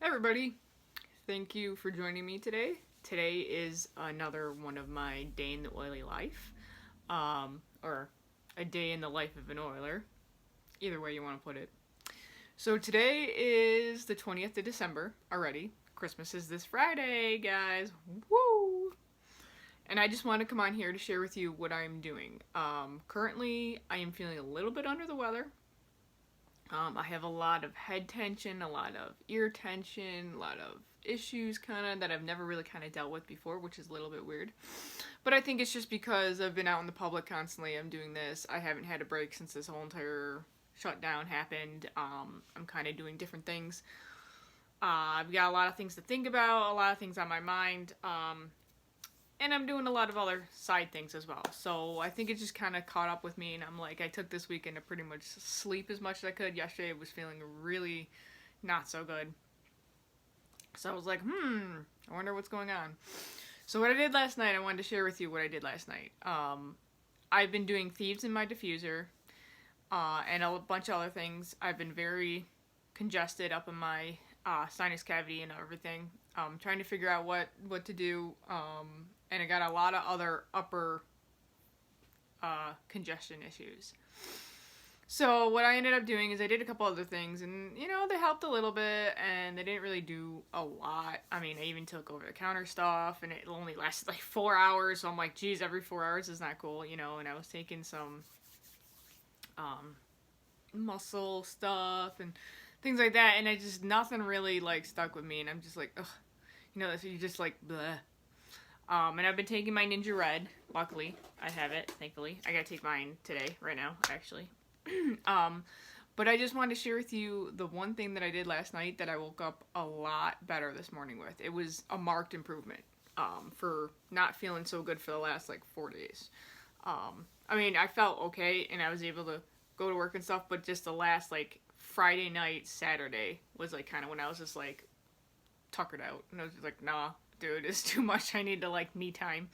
everybody, thank you for joining me today. Today is another one of my day in the oily life, or a day in the life of an oiler, either way you want to put it. So today is the 20th of December already. Christmas is this Friday, guys. Woo! And I just want to come on here to share with you what I'm doing. Currently, I am feeling a little bit under the weather. I have a lot of head tension, a lot of ear tension, a lot of issues that I've never really dealt with before, which is a little bit weird. But I think it's just because I've been out in the public constantly. I'm doing this. I haven't had a break since this whole entire shutdown happened. I'm doing different things. I've got a lot of things to think about, a lot of things on my mind. And I'm doing a lot of other side things as well. So I think it just caught up with me, and I'm like, I took this weekend to pretty much sleep as much as I could. Yesterday I was feeling really not so good. So I was like, I wonder what's going on. So what I did last night, I wanted to share with you what I did last night. I've been doing thieves in my diffuser, and a bunch of other things. I've been very congested up in my sinus cavity and everything. Trying to figure out what to do. And I got a lot of other upper congestion issues. So what I ended up doing is I did a couple other things, and they helped a little bit, and they didn't really do a lot. I mean, I even took over the counter stuff, and it only lasted like 4 hours. So I'm like, geez, every 4 hours is not cool, And I was taking some muscle stuff and things like that, and it just nothing really stuck with me, and I'm just like, ugh, so you just bleh. And I've been taking my Ninja Red. Luckily, I have it, thankfully. I gotta take mine today, right now, actually. But I just wanted to share with you the one thing that I did last night that I woke up a lot better this morning with. It was a marked improvement, for not feeling so good for the last, 4 days. I mean, I felt okay, and I was able to go to work and stuff, but just the last, Friday night, Saturday was, when I was just, tuckered out. And I was just like, nah, dude, it's too much. I need to me time.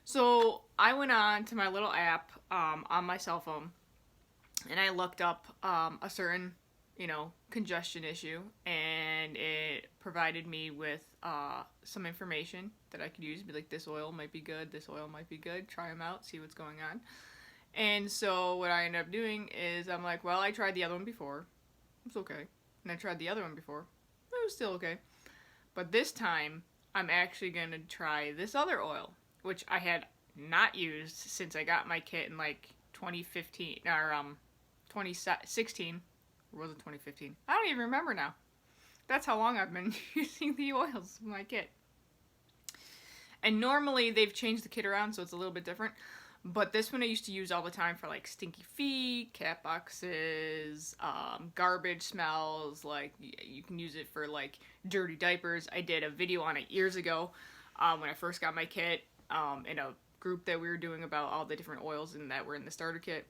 So I went on to my little app on my cell phone, and I looked up a certain congestion issue, and it provided me with some information that I could use. Be like, this oil might be good, this oil might be good, try them out, see what's going on. And so what I ended up doing is I'm like, well, I tried the other one before, it was okay, and I tried the other one before, it was still okay. But this time, I'm actually going to try this other oil, which I had not used since I got my kit in 2015, or 2016, or was it 2015? I don't even remember now. That's how long I've been using the oils in my kit. And normally they've changed the kit around, so it's a little bit different. But this one I used to use all the time for stinky feet, cat boxes, garbage smells. You can use it for dirty diapers. I did a video on it years ago when I first got my kit in a group that we were doing about all the different oils that were in the starter kit.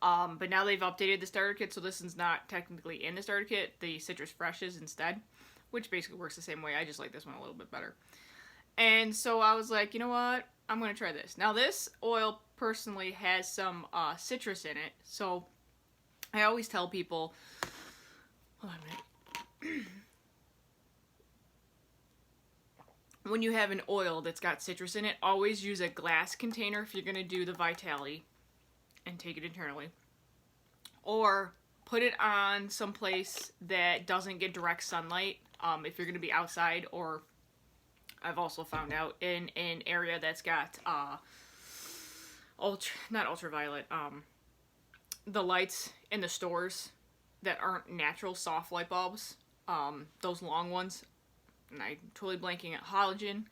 But now they've updated the starter kit, so this one's not technically in the starter kit. The Citrus Fresh is instead, which basically works the same way. I just like this one a little bit better. And so I was like, you know what? I'm going to try this. Now, this oil personally has some citrus in it, so I always tell people, hold on a minute. When you have an oil that's got citrus in it, always use a glass container if you're going to do the Vitality and take it internally. Or put it on someplace that doesn't get direct sunlight if you're going to be outside, or I've also found out in an area that's got not ultraviolet, the lights in the stores that aren't natural soft light bulbs, those long ones, and I'm totally blanking at halogen,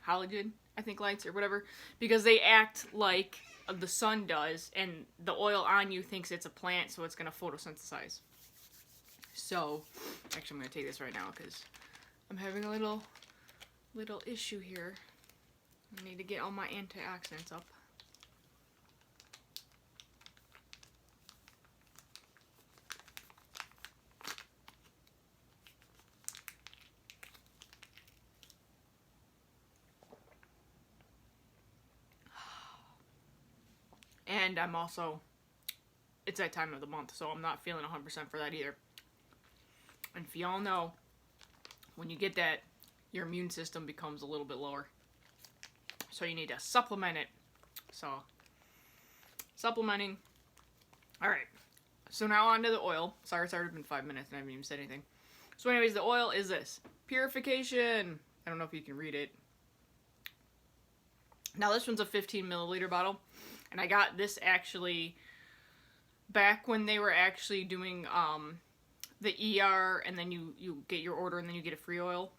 I think, lights or whatever, because they act like the sun does, and the oil on you thinks it's a plant, so it's going to photosynthesize. So, actually I'm going to take this right now because I'm having a little issue here. I need to get all my antioxidants up. And I'm also, it's that time of the month, so I'm not feeling 100% for that either. And if y'all know, when you get that, your immune system becomes a little bit lower. So you need to supplement it. So, supplementing. Alright. So now on to the oil. Sorry, it's already been 5 minutes and I haven't even said anything. So anyways, the oil is this. Purification. I don't know if you can read it. Now this one's a 15 milliliter bottle. And I got this actually back when they were actually doing the ER, and then you get your order and then you get a free oil.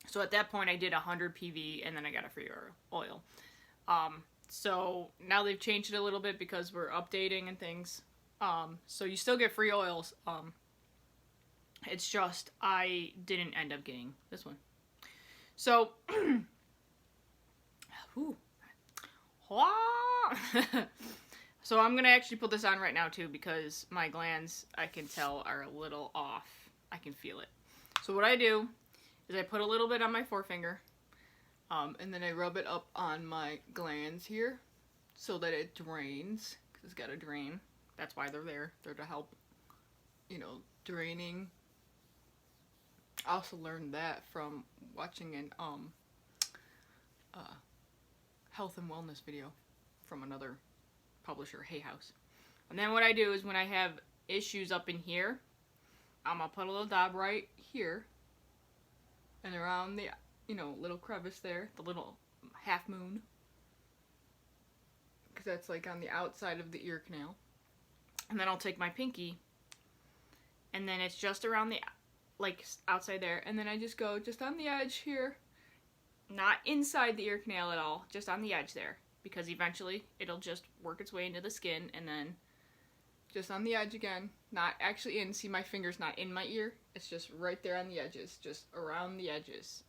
So at that point I did 100 PV and then I got a free oil. So now they've changed it a little bit because we're updating and things. So you still get free oils. It's just I didn't end up getting this one. So, so I'm gonna actually put this on right now too because my glands, I can tell, are a little off. I can feel it. So what I do is I put a little bit on my forefinger, and then I rub it up on my glands here so that it drains, because it's got to drain. That's why they're there. They're to help, you know, draining. I also learned that from watching an health and wellness video from another publisher, Hay House. And then what I do is when I have issues up in here, I'm gonna put a little dab right here and around the, you know, little crevice there, the little half moon, because that's like on the outside of the ear canal. And then I'll take my pinky, and then it's just around the, like, outside there, and then I just go just on the edge here, not inside the ear canal at all, just on the edge there, because eventually it'll just work its way into the skin, and then just on the edge again, not actually in. See, my finger's not in my ear, it's just right there on the edges, just around the edges.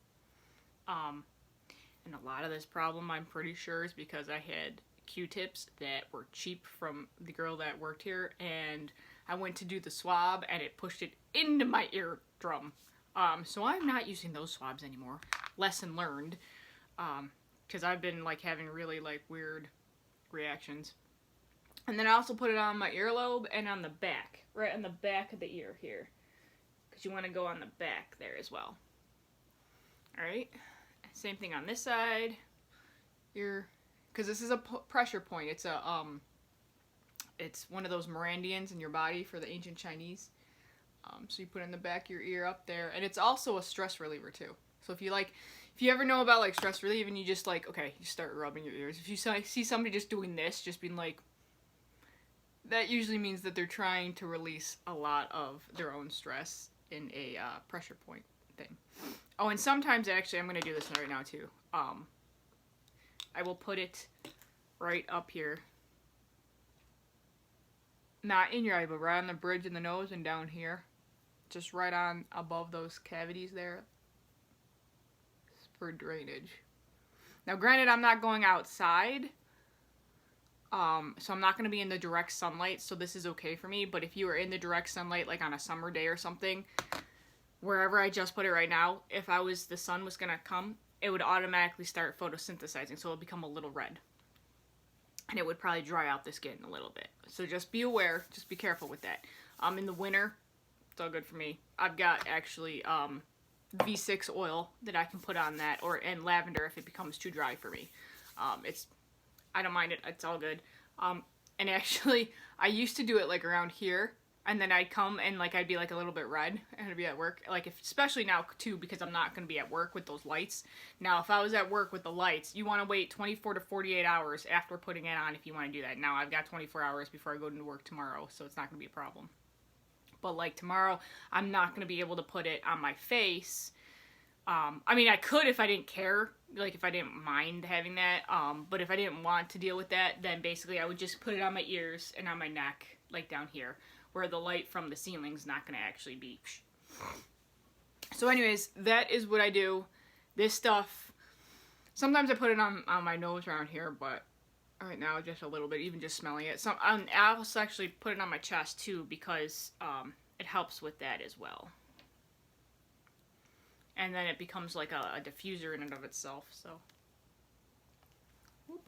And a lot of this problem, I'm pretty sure, is because I had Q-tips that were cheap from the girl that worked here, and I went to do the swab and it pushed it into my eardrum. So I'm not using those swabs anymore. Lesson learned. Because I've been like having really like weird reactions. And then I also put it on my earlobe and on the back, right on the back of the ear here, because you want to go on the back there as well. Alright, same thing on this side. Because this is a pressure point. It's a it's one of those meridians in your body for the ancient Chinese. So you put it in the back of your ear up there, and it's also a stress reliever too. So if you ever know about like stress relief and you just like, okay, you start rubbing your ears. If you see somebody just doing this, just being like, that usually means that they're trying to release a lot of their own stress in a pressure point thing. Oh, and sometimes actually, I'm going to do this right now too. I will put it right up here. Not in your eye, but right on the bridge of the nose and down here. Just right on above those cavities there. It's for drainage. Now granted, I'm not going outside. So I'm not going to be in the direct sunlight, so this is okay for me. But if you were in the direct sunlight, like on a summer day or something, wherever I just put it right now, if the sun was going to come, it would automatically start photosynthesizing, so it'll become a little red. And it would probably dry out the skin a little bit. So just be aware, just be careful with that. In the winter, it's all good for me. I've got actually V6 oil that I can put on that, and lavender if it becomes too dry for me. I don't mind it, it's all good. And actually, I used to do it like around here, and then I'd come and like I'd be like a little bit red, and I'd be at work. Like especially now too, because I'm not going to be at work with those lights. Now, if I was at work with the lights, you want to wait 24 to 48 hours after putting it on if you want to do that. Now, I've got 24 hours before I go to work tomorrow, so it's not going to be a problem. But like tomorrow, I'm not going to be able to put it on my face. I mean, I could if I didn't care, like if I didn't mind having that, but if I didn't want to deal with that, then basically I would just put it on my ears and on my neck, like down here, where the light from the ceiling's not going to actually be. So anyways, that is what I do. This stuff, sometimes I put it on my nose around here, but right now just a little bit, even just smelling it. I'll actually put it on my chest too, because it helps with that as well. And then it becomes like a diffuser in and of itself, so. Whoop.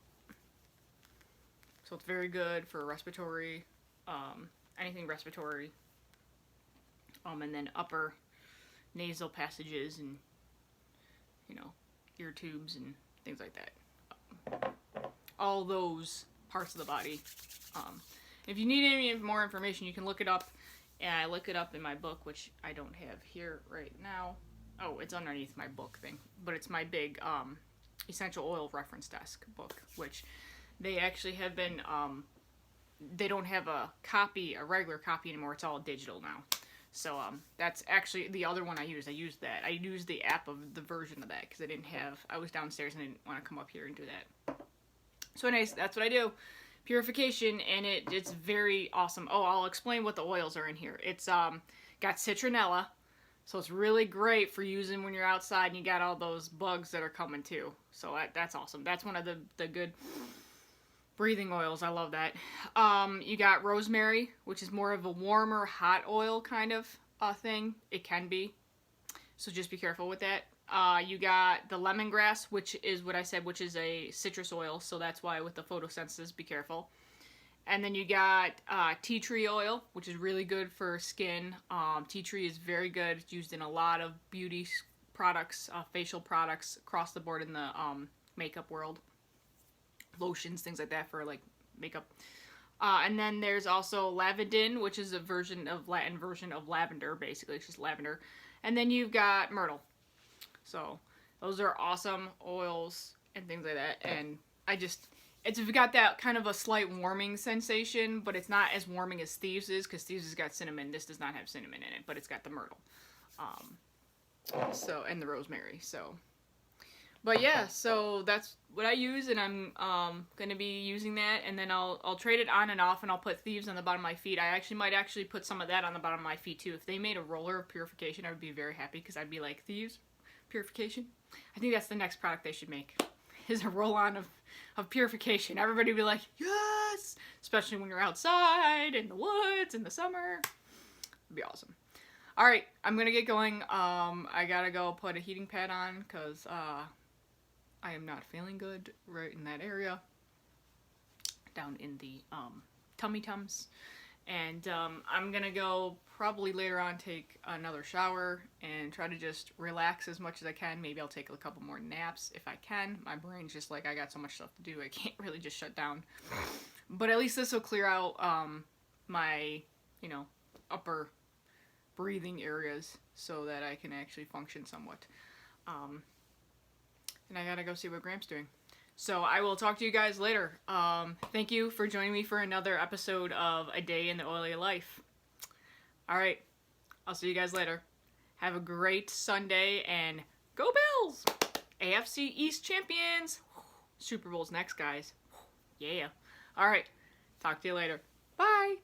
So it's very good for respiratory, anything respiratory. And then upper nasal passages and, you know, ear tubes and things like that. All those parts of the body. If you need any more information, you can look it up. And I look it up in my book, which I don't have here right now. Oh, it's underneath my book thing. But it's my big essential oil reference desk book, which they actually have been, they don't have a regular copy anymore. It's all digital now. So that's actually the other one I used. I used that. I used the app of the version of that because I was downstairs and I didn't want to come up here and do that. So anyways, that's what I do. Purification, and it's very awesome. Oh, I'll explain what the oils are in here. It's got citronella, so it's really great for using when you're outside and you got all those bugs that are coming too. So that's awesome. That's one of the good breathing oils. I love that. You got rosemary, which is more of a warmer, hot oil kind of thing. It can be. So just be careful with that. You got the lemongrass, which is what I said, which is a citrus oil. So that's why with the photosynthesis, be careful. And then you got tea tree oil, which is really good for skin. Tea tree is very good. It's used in a lot of beauty products, facial products across the board in the makeup world. Lotions, things like that for like makeup. And then there's also lavandin, which is a Latin version of lavender, basically. It's just lavender. And then you've got myrtle. So those are awesome oils and things like that. And it's got that kind of a slight warming sensation, but it's not as warming as Thieves is, because Thieves has got cinnamon. This does not have cinnamon in it, but it's got the myrtle. And the rosemary. But yeah, so that's what I use, and I'm going to be using that, and then I'll trade it on and off, and I'll put Thieves on the bottom of my feet. I might actually put some of that on the bottom of my feet too. If they made a roller of purification, I would be very happy, because I'd be like, Thieves purification? I think that's the next product they should make, is a roll-on of purification. Everybody would be like, yes! Especially when you're outside, in the woods, in the summer. It'd be awesome. Alright, I'm going to get going. I gotta go put a heating pad on, because I am not feeling good right in that area, down in the tummy tums, and I'm gonna go probably later on take another shower and try to just relax as much as I can. Maybe I'll take a couple more naps if I can. My brain's just like, I got so much stuff to do, I can't really just shut down. But at least this will clear out my, upper breathing areas so that I can actually function somewhat. And I gotta go see what Graham's doing. So I will talk to you guys later. Thank you for joining me for another episode of A Day in the Oily Life. Alright, I'll see you guys later. Have a great Sunday, and go Bills! AFC East champions! Super Bowl's next, guys. Yeah. Alright, talk to you later. Bye!